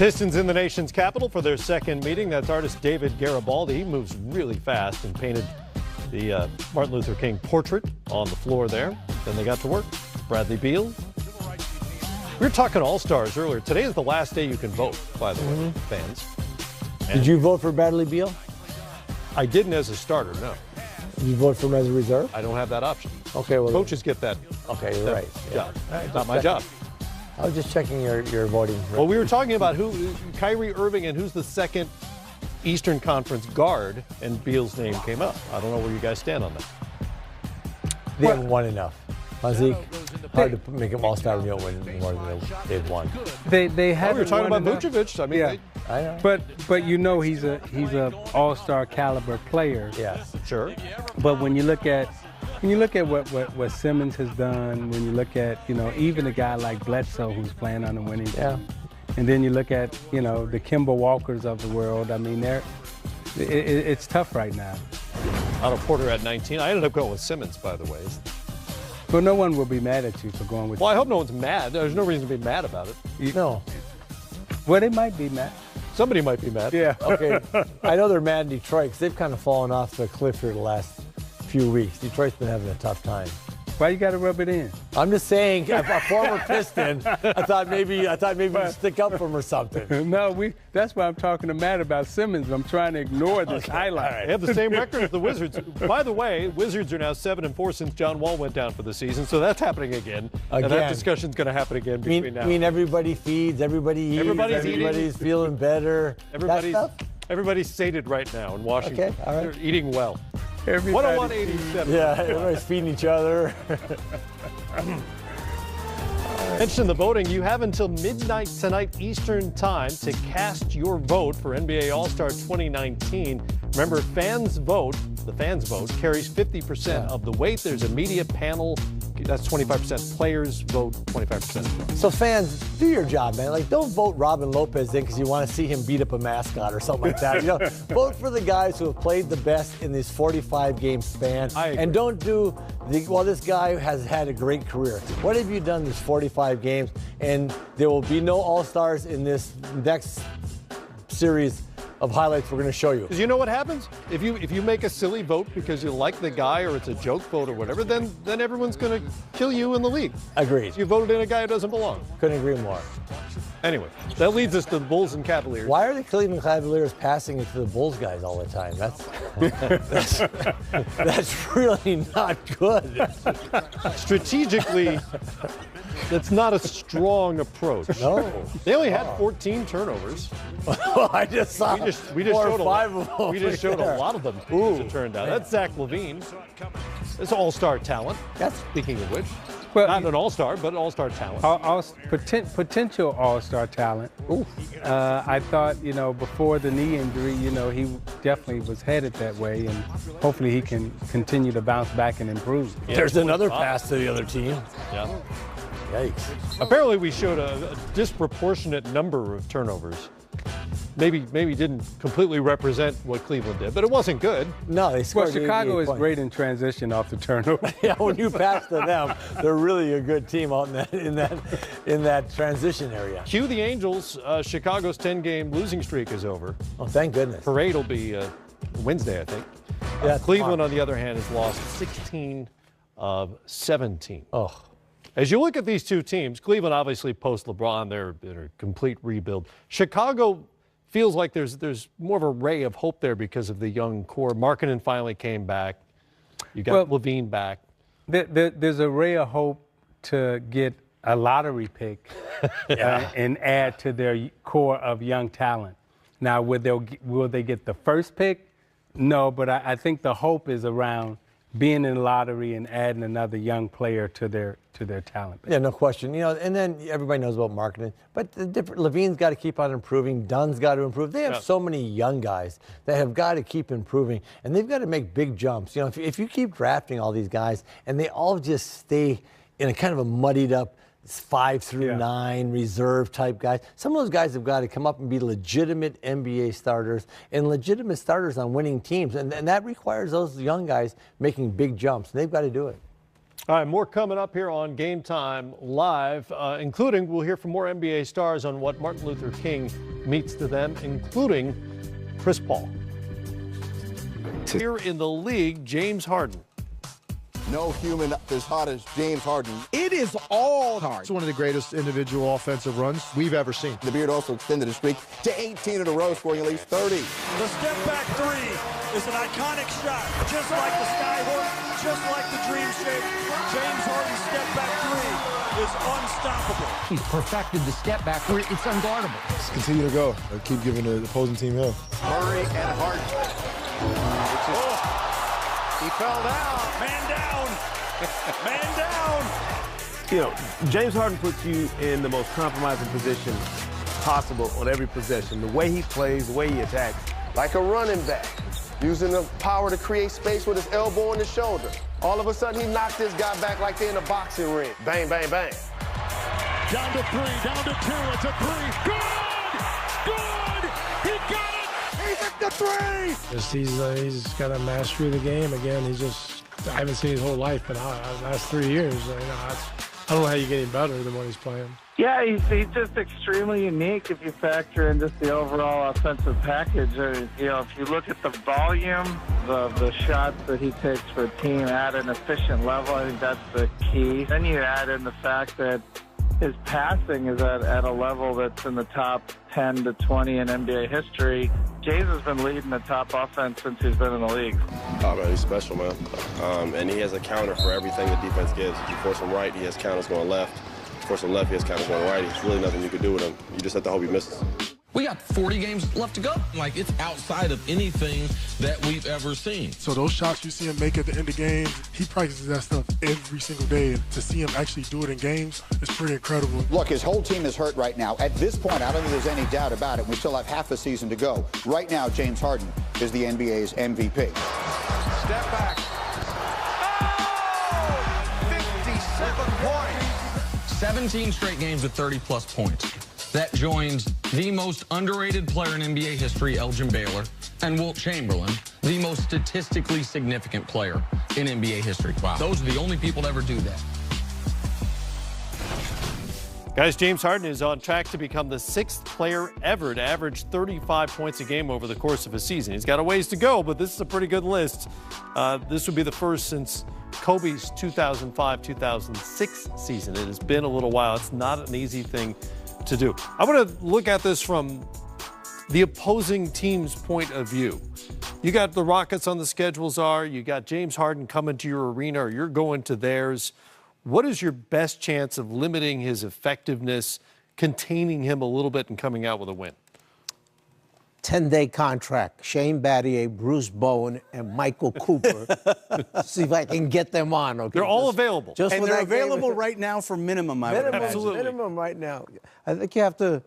Pistons in the nation's capital for their second meeting. That's artist David Garibaldi. He moves really fast and painted the Martin Luther King portrait on the floor there. Then they got to work. Bradley Beal. We were talking All-Stars earlier. Today is the last day you can vote, by the way, fans. And did you vote for Bradley Beal? I didn't as a starter, no. Did you vote for him as a reserve? I don't have that option. Okay, well, coaches get that. Okay, you're right. Job. Right, Not my job. I was just checking your voting. Well, we were talking about Kyrie Irving and who's the second Eastern Conference guard, and Beal's name came up. I don't know where you guys stand on that. They haven't won enough. Zeke, hard to make them all-star when you don't win more than they've won. They haven't. We were talking about enough. Vucevic. I mean, yeah. I know. But you know he's a all-star caliber player. Yes, sure. But when you look at what Simmons has done, when you look at even a guy like Bledsoe who's playing on the winning team, and then you look at the Kemba Walkers of the world. I mean, it's tough right now. Otto Porter at 19. I ended up going with Simmons, by the way. But no one will be mad at you for going with. Well, I hope no one's mad. There's no reason to be mad about it. No. Well, they might be mad. Somebody might be mad. Yeah. Okay. I know they're mad in Detroit because they've kind of fallen off the cliff here the last few weeks. Detroit's been having a tough time. Why you got to rub it in? I'm just saying, a former Piston. I thought maybe you'd stick up for him or something. No, that's why I'm talking to Matt about Simmons. I'm trying to ignore this highlight. They have the same record as the Wizards. By the way, Wizards are now 7-4 since John Wall went down for the season, so that's happening again. And that discussion's going to happen again between now. I mean, everybody feeds, everybody eats, everybody's feeling better. Everybody's sated right now in Washington. Okay, all right. They're eating well. 101.87. Yeah, everybody's feeding each other. Mention the voting. You have until midnight tonight Eastern time to cast your vote for NBA All-Star 2019. Remember, the fans vote carries 50% of the weight. There's a media panel. That's 25%. Players vote 25%. So fans, do your job, man. Like, don't vote Robin Lopez in because you want to see him beat up a mascot or something like that. Vote for the guys who have played the best in this 45-game span. And don't do this guy has had a great career. What have you done this 45 games? And there will be no All-Stars in this next series of highlights we're going to show you. Because you know what happens? If you make a silly vote because you like the guy or it's a joke vote or whatever, then everyone's going to kill you in the league. Agreed. You voted in a guy who doesn't belong. Couldn't agree more. Anyway, that leads us to the Bulls and Cavaliers. Why are the Cleveland Cavaliers passing it to the Bulls guys all the time? That's really not good. Strategically, that's not a strong approach. No. They only had 14 turnovers. I just saw we just showed 5 of them. We just showed a lot of them, as it turned out. That's Zach LaVine. That's all-star talent. Speaking of which. Well, not an all-star, but all-star talent. Potential all-star talent. I thought, before the knee injury, he definitely was headed that way, and hopefully he can continue to bounce back and improve. Yeah, there's another pass to the other team. Yeah. Yikes. Apparently we showed a disproportionate number of turnovers. Maybe didn't completely represent what Cleveland did, but it wasn't good. No, they scored. Well, Chicago is points. Great in transition off the turnover. Yeah, when you pass to them, they're really a good team out in that transition area. Cue the Angels. Chicago's 10-game losing streak is over. Oh, thank goodness. Parade will be Wednesday, I think. Yeah, Cleveland, on the other hand, has lost 16 of 17. Oh. As you look at these two teams, Cleveland obviously post LeBron, they're in a complete rebuild. Chicago feels like there's more of a ray of hope there because of the young core. Markkanen finally came back. You got LaVine back. There's a ray of hope to get a lottery pick and add to their core of young talent. Now, will they get the first pick? No, but I think the hope is around being in the lottery and adding another young player to their talent base. Yeah, no question. And then everybody knows about marketing, but LaVine's got to keep on improving. Dunn's got to improve. They have so many young guys that have got to keep improving, and they've got to make big jumps. If you keep drafting all these guys and they all just stay in a kind of a muddied up 5 through 9 reserve type guys. Some of those guys have got to come up and be legitimate NBA starters and legitimate starters on winning teams. And that requires those young guys making big jumps. And they've got to do it. All right, more coming up here on Game Time Live, including we'll hear from more NBA stars on what Martin Luther King means to them, including Chris Paul. Here in the league, James Harden. No human as hot as James Harden. It is all hard. It's one of the greatest individual offensive runs we've ever seen. The Beard also extended his streak to 18 in a row, scoring at least 30. The step-back three is an iconic shot. Just like the Skyhook, just like the Dream Shake, James Harden's step-back three is unstoppable. He's perfected the step-back where it's unguardable. Just continue to go. Keep giving the opposing team hell. Murray and Harden. He fell down. Man down. Man down. You know, James Harden puts you in the most compromising position possible on every possession. The way he plays, the way he attacks. Like a running back, using the power to create space with his elbow on his shoulder. All of a sudden, he knocked this guy back like they're in a boxing ring. Bang, bang, bang. Down to three, down to two, it's a three. Good! Good! He got it! He's at the three! He's got a mastery of the game. Again, I haven't seen his whole life, but last 3 years, I don't know how you get any better than what he's playing. Yeah, he's just extremely unique if you factor in just the overall offensive package. You know, if you look at the volume of the shots that he takes for a team at an efficient level, I think that's the key. Then you add in the fact that his passing is at a level that's in the top 10 to 20 in NBA history. James has been leading the top offense since he's been in the league. Oh, man, he's special, man. And he has a counter for everything the defense gives. If you force him right, he has counters going left. If you force him left, he has counters going right. There's really nothing you can do with him. You just have to hope he misses. We got 40 games left to go. Like, it's outside of anything that we've ever seen. So those shots you see him make at the end of games, he practices that stuff every single day. To see him actually do it in games is pretty incredible. Look, his whole team is hurt right now. At this point, I don't think there's any doubt about it. We still have half a season to go. Right now, James Harden is the NBA's MVP. Step back. Oh! 57 points. 17 straight games with 30-plus points. That joins the most underrated player in NBA history, Elgin Baylor, and Wilt Chamberlain, the most statistically significant player in NBA history. Wow. Those are the only people to ever do that. Guys, James Harden is on track to become the 6th player ever to average 35 points a game over the course of a season. He's got a ways to go, but this is a pretty good list. This would be the first since Kobe's 2005-2006 season. It has been a little while. It's not an easy thing to do. I want to look at this from the opposing team's point of view. You got the Rockets on the schedule, Czar. You got James Harden coming to your arena, or you're going to theirs. What is your best chance of limiting his effectiveness, containing him a little bit, and coming out with a win? 10-day contract. Shane Battier, Bruce Bowen, and Michael Cooper. See if I can get them on. Okay, they're all available. Just and they're available right now for minimum, I would imagine. Absolutely. Minimum right now. I think you have to,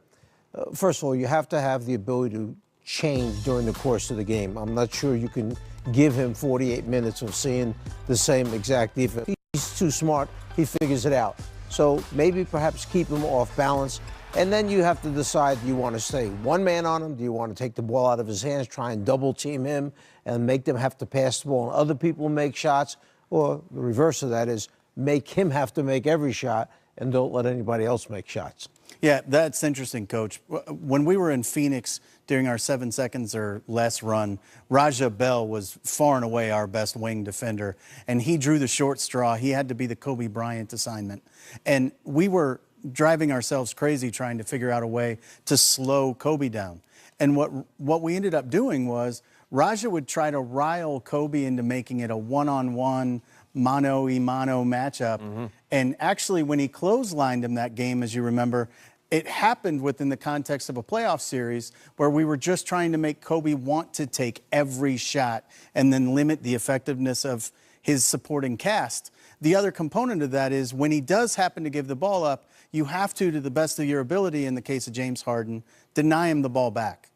first of all, you have to have the ability to change during the course of the game. I'm not sure you can give him 48 minutes of seeing the same exact defense. He's too smart. He figures it out. So maybe perhaps keep him off balance. And then you have to decide, do you want to stay one man on him? Do you want to take the ball out of his hands, try and double team him and make them have to pass the ball and other people make shots? Or the reverse of that is make him have to make every shot and don't let anybody else make shots. Yeah, that's interesting, Coach. When we were in Phoenix during our 7 seconds or less run, Raja Bell was far and away our best wing defender, and he drew the short straw. He had to be the Kobe Bryant assignment. And we were driving ourselves crazy trying to figure out a way to slow Kobe down. And what we ended up doing was Raja would try to rile Kobe into making it a one-on-one, mano-a-mano matchup. Mm-hmm. And actually, when he clotheslined him that game, as you remember, it happened within the context of a playoff series where we were just trying to make Kobe want to take every shot and then limit the effectiveness of his supporting cast. The other component of that is when he does happen to give the ball up, you have to the best of your ability, in the case of James Harden, deny him the ball back.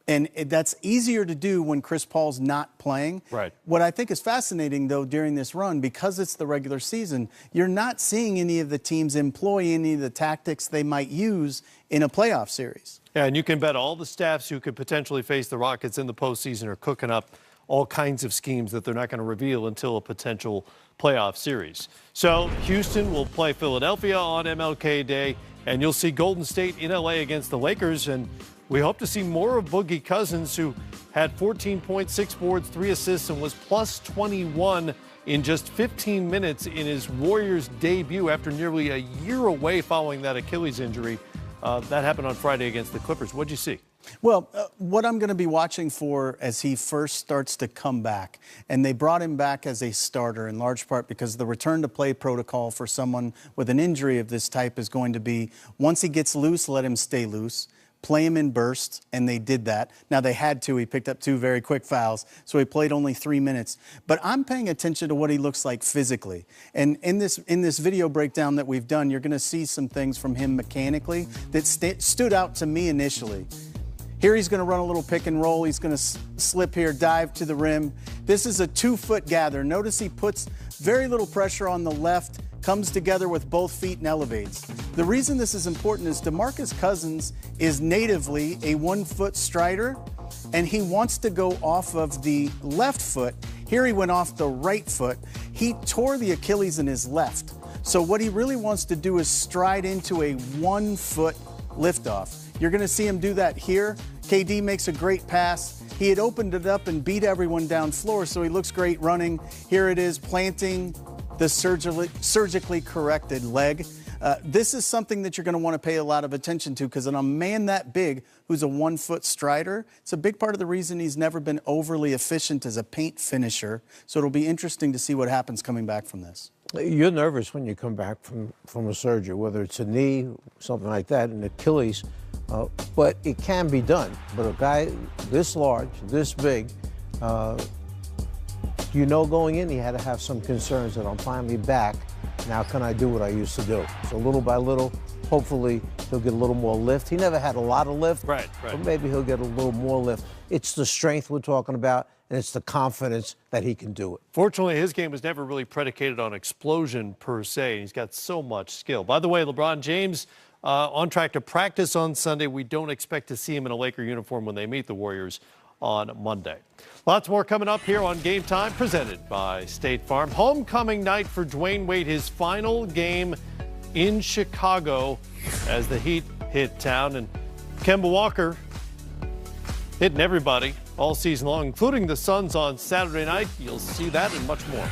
And that's easier to do when Chris Paul's not playing. Right. What I think is fascinating, though, during this run, because it's the regular season, you're not seeing any of the teams employ any of the tactics they might use in a playoff series. Yeah, and you can bet all the staffs who could potentially face the Rockets in the postseason are cooking up all kinds of schemes that they're not going to reveal until a potential playoff series. So Houston will play Philadelphia on MLK Day, and you'll see Golden State in LA against the Lakers. And we hope to see more of Boogie Cousins, who had 14 points, 6 boards, 3 assists, and was plus 21 in just 15 minutes in his Warriors debut after nearly a year away following that Achilles injury. That happened on Friday against the Clippers. What'd you see? Well, what I'm going to be watching for as he first starts to come back, and they brought him back as a starter in large part because the return to play protocol for someone with an injury of this type is going to be, once he gets loose, let him stay loose. Play him in bursts, and they did that. Now, they had to. He picked up 2 very quick fouls, so he played only 3 minutes. But I'm paying attention to what he looks like physically. And in this video breakdown that we've done, you're going to see some things from him mechanically that stood out to me initially. Here he's going to run a little pick and roll. He's going to slip here, dive to the rim. This is a 2-foot gather. Notice he puts very little pressure on the left, comes together with both feet and elevates. The reason this is important is DeMarcus Cousins is natively a 1-foot strider, and he wants to go off of the left foot. Here he went off the right foot. He tore the Achilles in his left. So what he really wants to do is stride into a 1-foot liftoff. You're going to see him do that here. KD makes a great pass. He had opened it up and beat everyone down floor, so he looks great running. Here it is, planting the surgically corrected leg. This is something that you're going to want to pay a lot of attention to, because on a man that big who's a 1-foot strider, it's a big part of the reason he's never been overly efficient as a paint finisher. So it'll be interesting to see what happens coming back from this. You're nervous when you come back from a surgery, whether it's a knee, something like that, an Achilles, but it can be done. But a guy this large, this big, you know, going in, he had to have some concerns that I'm finally back. Now can I do what I used to do? So little by little, hopefully he'll get a little more lift. He never had a lot of lift, right. But maybe he'll get a little more lift. It's the strength we're talking about, and it's the confidence that he can do it. Fortunately, his game was never really predicated on explosion per se. He's got so much skill. By the way, LeBron James on track to practice on Sunday. We don't expect to see him in a Laker uniform when they meet the Warriors on Monday. Lots more coming up here on Game Time, presented by State Farm. Homecoming night for Dwayne Wade, his final game in Chicago as the Heat hit town. And Kemba Walker hitting everybody all season long, including the Suns on Saturday night. You'll see that and much more.